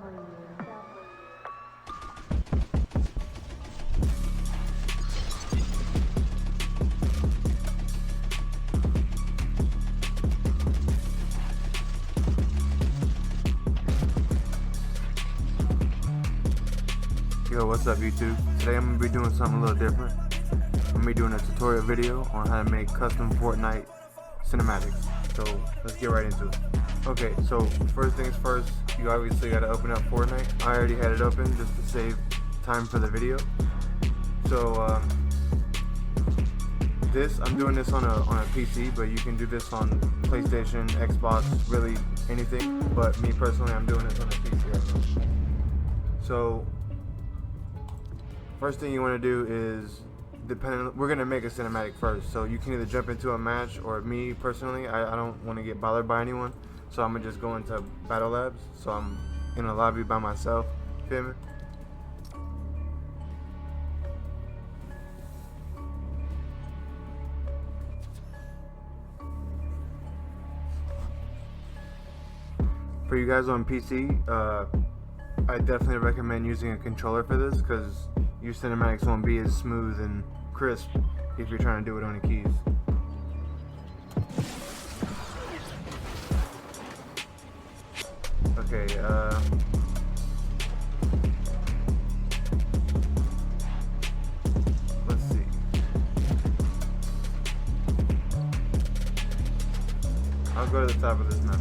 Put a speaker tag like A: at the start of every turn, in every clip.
A: Yo, what's up YouTube? Today I'm going to be doing something a little different. I'm going to be doing a tutorial video on how to make custom Fortnite cinematics. So let's get right into it. Okay, so first things first, you obviously got to open up Fortnite. I already had it open just to save time for the video. So I'm doing this on a PC, but you can do this on PlayStation, Xbox, really anything. But me personally, I'm doing this on a PC right now. So first thing you want to do is, we're going to make a cinematic first, so you can either jump into a match, or me personally, I don't want to get bothered by anyone, so I'm going to just go into Battle Labs, so I'm in a lobby by myself, feel me? For you guys on PC, I definitely recommend using a controller for this, because your cinematics won't be as smooth and crisp if you're trying to do it on the keys. Okay, let's see. I'll go to the top of this map.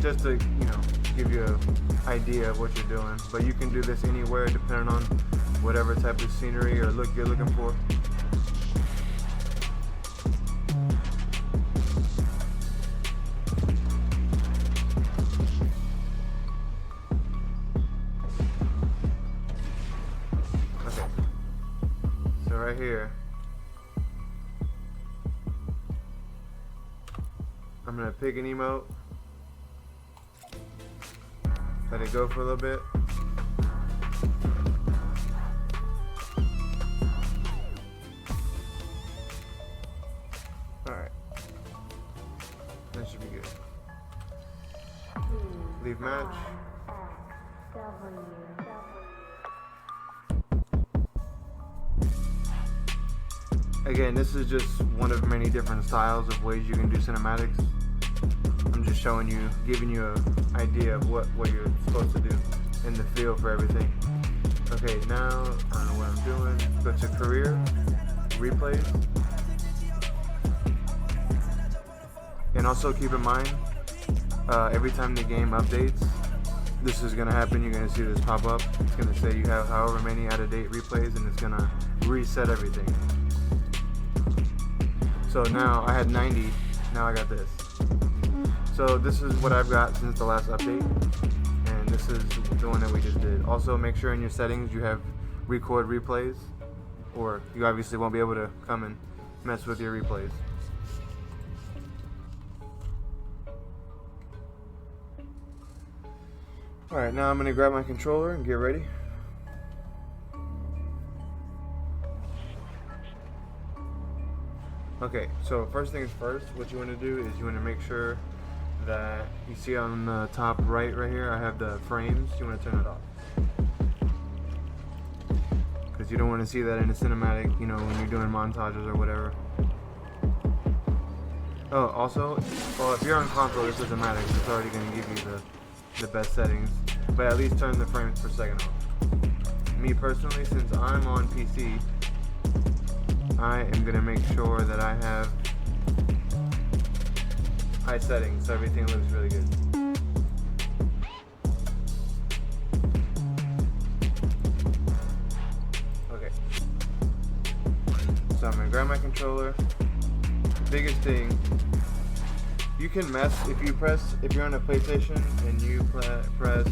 A: Just to, give you an idea of what you're doing. But you can do this anywhere depending on whatever type of scenery or look you're looking for. Okay. So right here, I'm going to pick an emote. Let it go for a little bit. Alright. That should be good. Leave match. Again, this is just one of many different styles of ways you can do cinematics. I'm just showing you, giving you an idea of what you're supposed to do and the feel for everything. Okay, now I don't know what I'm doing. Go to career, replays. And also keep in mind, every time the game updates, this is going to happen. You're going to see this pop up. It's going to say you have however many out-of-date replays, and it's going to reset everything. So now I had 90, now I got this. So this is what I've got since the last update, and this is the one that we just did. Also, make sure in your settings you have record replays, or you obviously won't be able to come and mess with your replays. Alright, now I'm going to grab my controller and get ready. Okay, so first things first, what you want to do is you want to make sure that you see on the top right here, I have the frames. You want to turn it off, because you don't want to see that in a cinematic, when you're doing montages or whatever. Oh, also, well, if you're on console, this doesn't matter, because it's already going to give you the best settings, but at least turn the frames per second off. Me personally, since I'm on PC, I am going to make sure that I have high settings so everything looks really good. Okay. So I'm going to grab my controller. The biggest thing, you can mess if you're on a PlayStation and you press.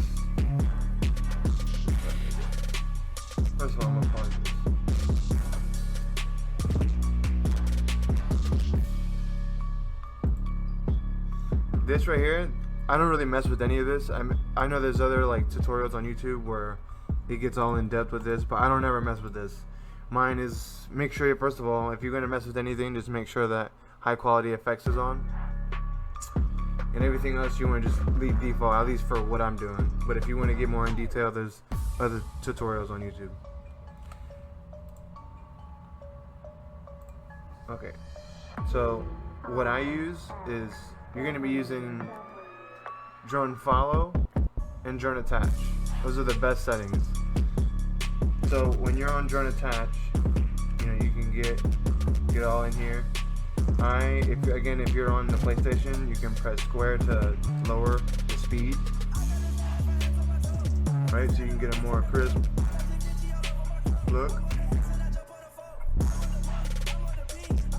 A: First of all, I'm going to pause this. This right here, I don't really mess with any of this. I know there's other tutorials on YouTube where it gets all in depth with this, but I don't ever mess with this. Mine is, make sure, first of all, if you're going to mess with anything, just make sure that high quality effects is on. And everything else you want to just leave default, at least for what I'm doing. But if you want to get more in detail, there's other tutorials on YouTube. Okay, so what I use is, you're going to be using drone follow and drone attach. Those are the best settings. So when you're on drone attach, you know, you can get all in here. If you're on the PlayStation, you can press square to lower the speed, right? So you can get a more crisp look.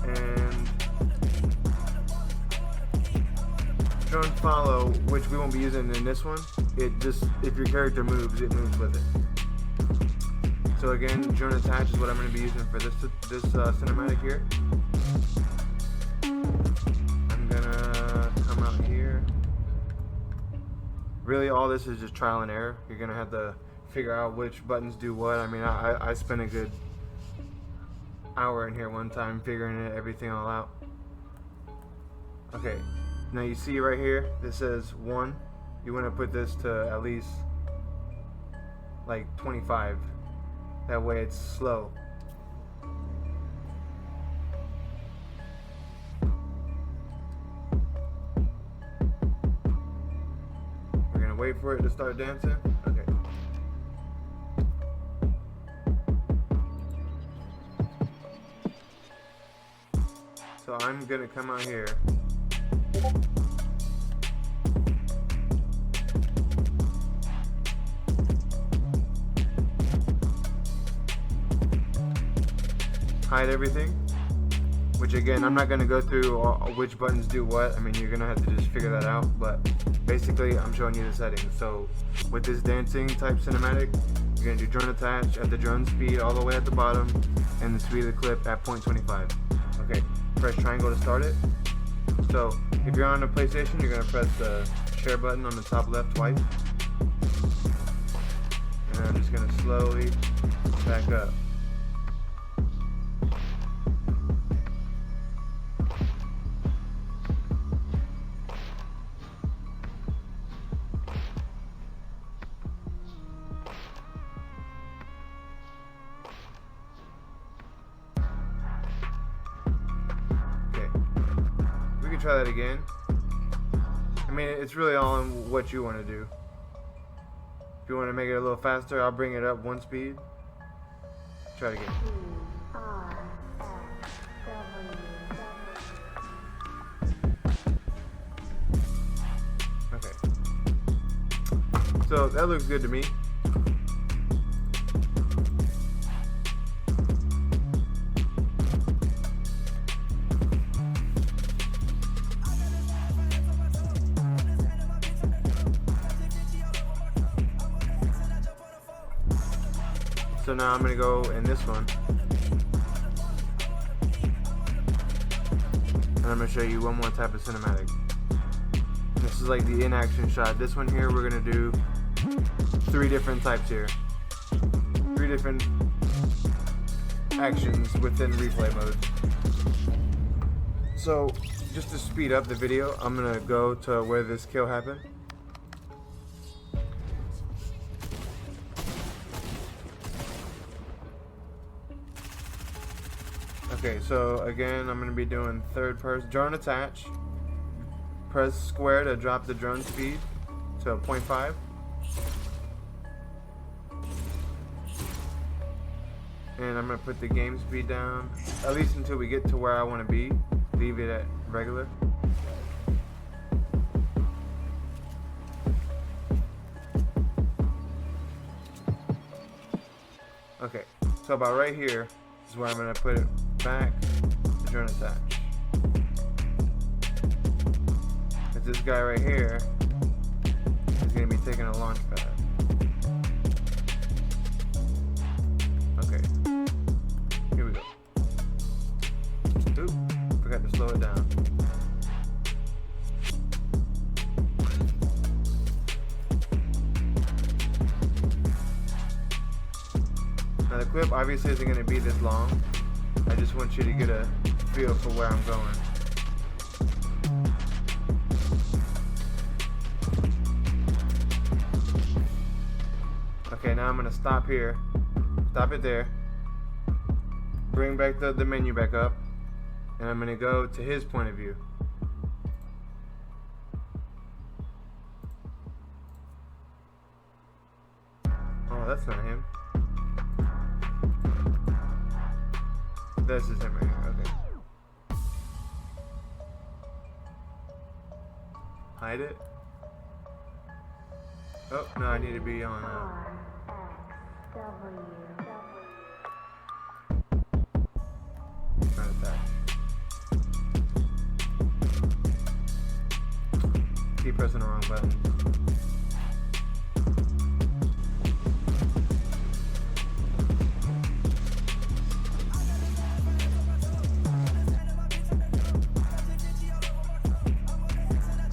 A: And drone follow, which we won't be using in this one, it just, if your character moves, it moves with it. So again, drone attach is what I'm going to be using for this cinematic here. I'm gonna come out here. Really, all this is just trial and error. You're gonna have to figure out which buttons do what. I mean, I spent a good hour in here one time figuring everything all out. Okay, now you see right here, this says 1. You want to put this to at least like 25. That way it's slow. We're gonna wait for it to start dancing. Okay. So I'm gonna come out here. Hide everything, which again, I'm not going to go through which buttons do what. I mean, you're going to have to just figure that out, but basically I'm showing you the settings. So with this dancing type cinematic, you're going to do drone attach at the drone speed all the way at the bottom and the speed of the clip at 0.25. Okay, press triangle to start it. So if you're on a PlayStation, you're going to press the share button on the top left twice, and I'm just going to slowly back up. Try that again. I mean, it's really all on what you want to do. If you want to make it a little faster, I'll bring it up one speed. Try it again. Okay. So that looks good to me. So now I'm going to go in this one, and I'm going to show you one more type of cinematic. This is like the in-action shot. This one here, we're going to do 3 different types here. 3 different actions within replay mode. So just to speed up the video, I'm going to go to where this kill happened. Okay, so again, I'm going to be doing third person drone attach. Press square to drop the drone speed to 0.5. And I'm going to put the game speed down, at least until we get to where I want to be. Leave it at regular. Okay, so about right here is where I'm going to put it back to drone attach. Because this guy right here is going to be taking a launch pad. Okay, here we go. Oop, forgot to slow it down. Now the clip obviously isn't going to be this long. I just want you to get a feel for where I'm going. Okay, now I'm going to stop here. Stop it there. Bring back the menu back up. And I'm going to go to his point of view. Oh, that's not him. This is him right here. Okay. Hide it. Oh, no, I need to be on try that. Keep pressing the wrong button.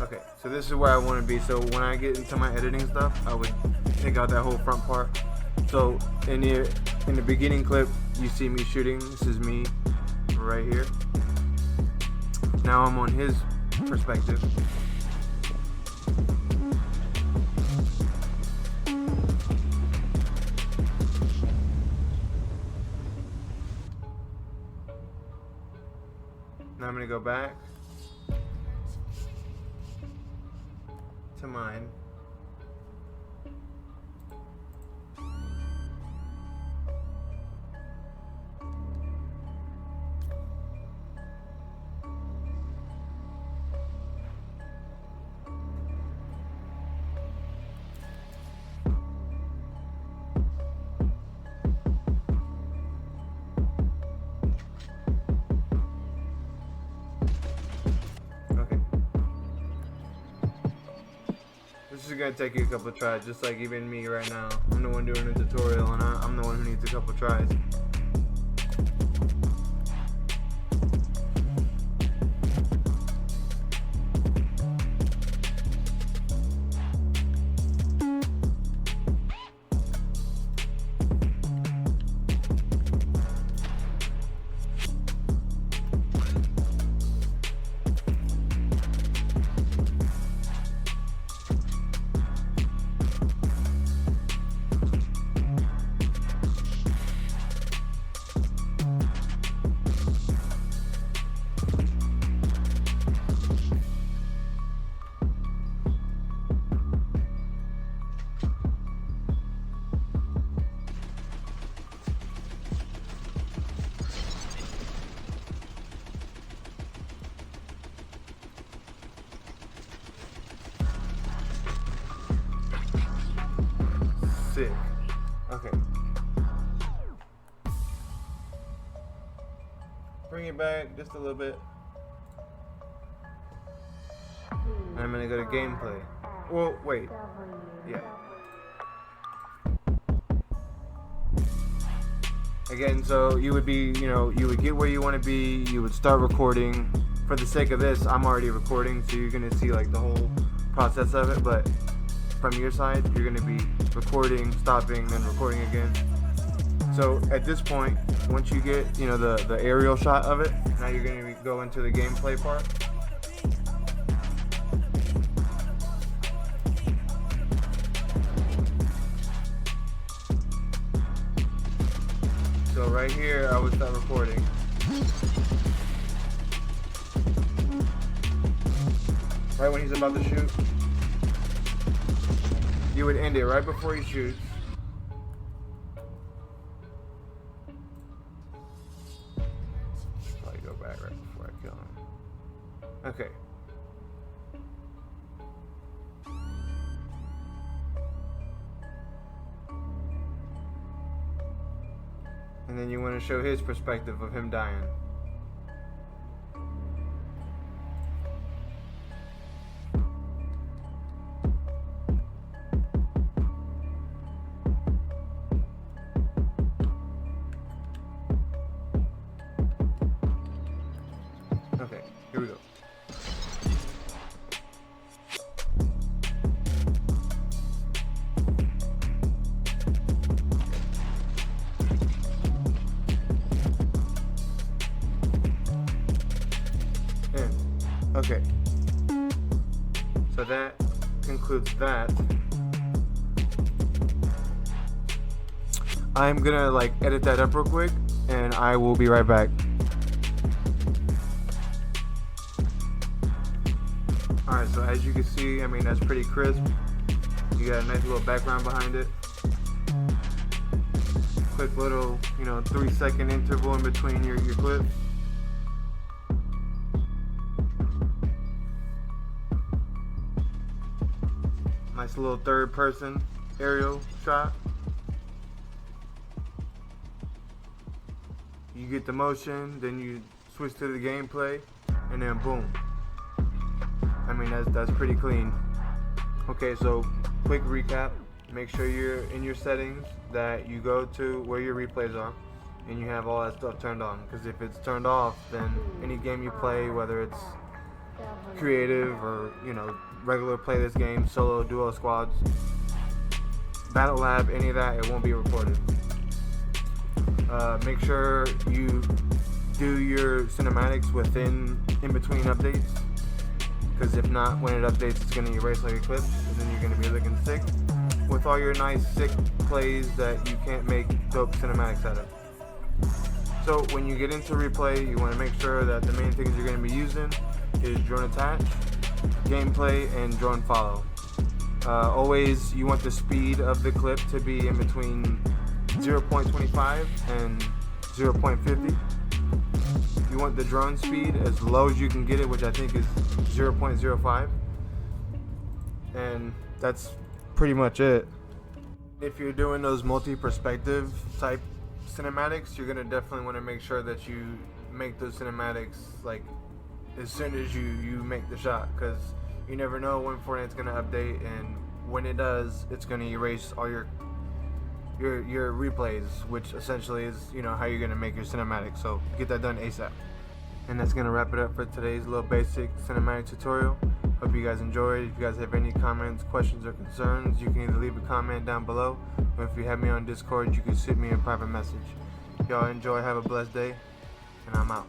A: Okay, so this is where I want to be. So when I get into my editing stuff, I would take out that whole front part. So in the beginning clip, you see me shooting. This is me right here. Now I'm on his perspective. Now I'm going to go back to mine. This is gonna take you a couple of tries, just like even me right now. I'm the one doing the tutorial, and I'm the one who needs a couple of tries. Sick. Okay. Bring it back just a little bit. And I'm gonna go to gameplay. Well, wait. Yeah. Again, so you would be, you would get where you want to be. You would start recording. For the sake of this, I'm already recording, so you're gonna see like the whole process of it. But from your side, you're gonna be recording, stopping, then recording again. So at this point, once you get, the aerial shot of it, now you're gonna go into the gameplay part. So right here, I would start recording. Right when he's about to shoot. You would end it right before he shoots. Probably go back right before I kill him. Okay. And then you want to show his perspective of him dying. Okay, here we go. Okay, so that concludes that. I'm gonna like edit that up real quick, and I will be right back. Alright, so as you can see, I mean, that's pretty crisp. You got a nice little background behind it. Quick little, 3-second interval in between your clips. Nice little third person aerial shot. You get the motion, then you switch to the gameplay, and then boom. I mean, that's pretty clean. Okay, so quick recap. Make sure you're in your settings, that you go to where your replays are, and you have all that stuff turned on. Because if it's turned off, then any game you play, whether it's creative or regular play this game, solo, duo, squads, Battle Lab, any of that, it won't be recorded. Make sure you do your cinematics in between updates, because if not, when it updates, it's going to erase all your clips, and then you're going to be looking sick with all your nice sick plays that you can't make dope cinematics out of. So when you get into replay, you want to make sure that the main things you're going to be using is drone attach, gameplay, and drone follow. Always you want the speed of the clip to be in between 0.25 and 0.50. You want the drone speed as low as you can get it, which I think is 0.05. And that's pretty much it. If you're doing those multi-perspective type cinematics, you're gonna definitely want to make sure that you make those cinematics like as soon as you make the shot, because you never know when Fortnite's gonna update, and when it does, it's gonna erase all your replays, which essentially is how you're gonna make your cinematics. So get that done ASAP. And that's gonna wrap it up for today's little basic cinematic tutorial. Hope you guys enjoyed. If you guys have any comments, questions, or concerns, you can either leave a comment down below, or if you have me on Discord, you can shoot me a private message. Y'all enjoy, have a blessed day, and I'm out.